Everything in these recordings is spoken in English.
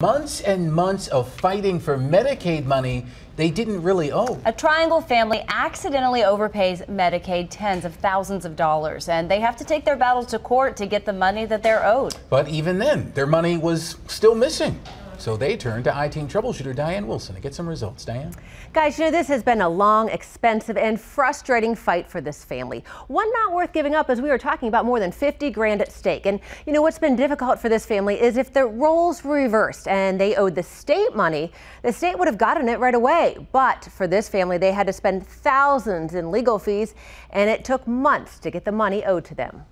Months and months of fighting for Medicaid money they didn't really owe. A Triangle family accidentally overpays Medicaid tens of thousands of dollars, and they have to take their battle to court to get the money that they're owed. But even then, their money was still missing. So they turned to I-Team troubleshooter Diane Wilson to get some results. Diane? Guys, you know, this has been a long, expensive, and frustrating fight for this family. One not worth giving up, as we were talking about more than 50 grand at stake. And you know what's been difficult for this family is if the roles were reversed and they owed the state money, the state would have gotten it right away. But for this family, they had to spend thousands in legal fees, and it took months to get the money owed to them.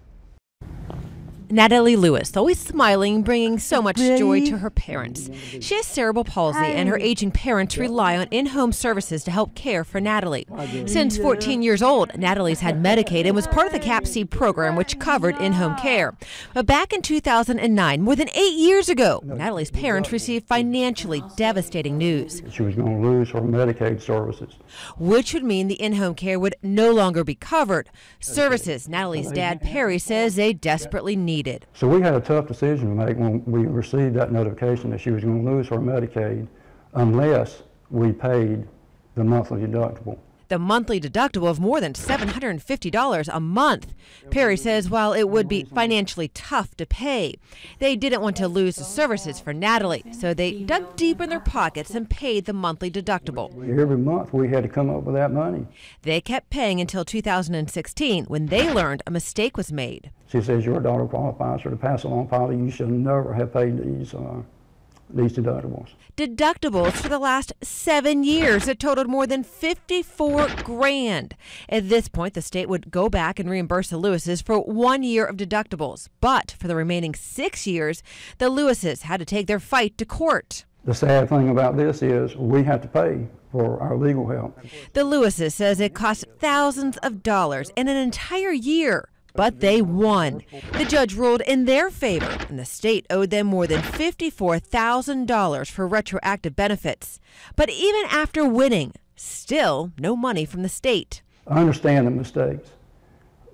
Natalie Lewis, always smiling, bringing so much joy to her parents. She has cerebral palsy, and her aging parents rely on in-home services to help care for Natalie. Since 14 years old, Natalie's had Medicaid and was part of the CAPC program, which covered in-home care. But back in 2009, more than 8 years ago, Natalie's parents received financially devastating news. She was going to lose her Medicaid services, which would mean the in-home care would no longer be covered. Services Natalie's dad, Perry, says they desperately needed. So we had a tough decision to make when we received that notification that she was going to lose her Medicaid unless we paid the monthly deductible. The monthly deductible of more than $750 a month. Perry says while it would be financially tough to pay, they didn't want to lose the services for Natalie, so they dug deep in their pockets and paid the monthly deductible. Every month we had to come up with that money. They kept paying until 2016 when they learned a mistake was made. She says, your daughter qualifies for the pass-along policy. You should never have paid these deductibles. Deductibles for the last 7 years. It totaled more than 54 grand. At this point, the state would go back and reimburse the Lewises for 1 year of deductibles. But for the remaining 6 years, the Lewises had to take their fight to court. The sad thing about this is we have to pay for our legal help. The Lewises says it cost thousands of dollars in an entire year. But they won. The judge ruled in their favor, and the state owed them more than $54,000 for retroactive benefits. But even after winning, still no money from the state. I understand the mistakes,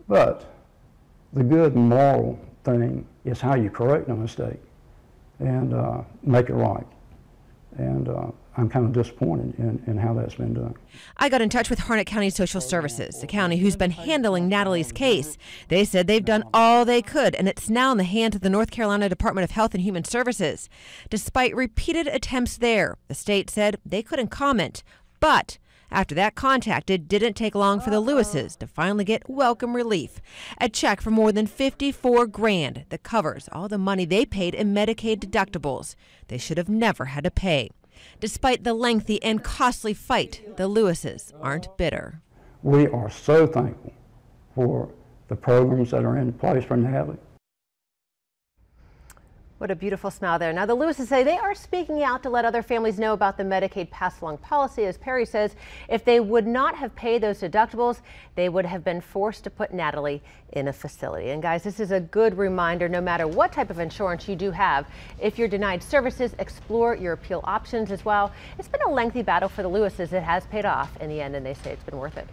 but the good moral thing is how you correct a mistake and make it right. And I'm kind of disappointed in how that's been done. I got in touch with Harnett County Social Services, the county who's been handling Natalie's case. They said they've done all they could, and it's now in the hands of the North Carolina Department of Health and Human Services. Despite repeated attempts there, the state said they couldn't comment. But after that contact, it didn't take long for the Lewises to finally get welcome relief. A check for more than 54 grand that covers all the money they paid in Medicaid deductibles they should have never had to pay. Despite the lengthy and costly fight, the Lewises aren't bitter. We are so thankful for the programs that are in place for Natalie. What a beautiful smile there. Now, the Lewises say they are speaking out to let other families know about the Medicaid pass-along policy. As Perry says, if they would not have paid those deductibles, they would have been forced to put Natalie in a facility. And guys, this is a good reminder, no matter what type of insurance you do have, if you're denied services, explore your appeal options as well. It's been a lengthy battle for the Lewises. It has paid off in the end, and they say it's been worth it.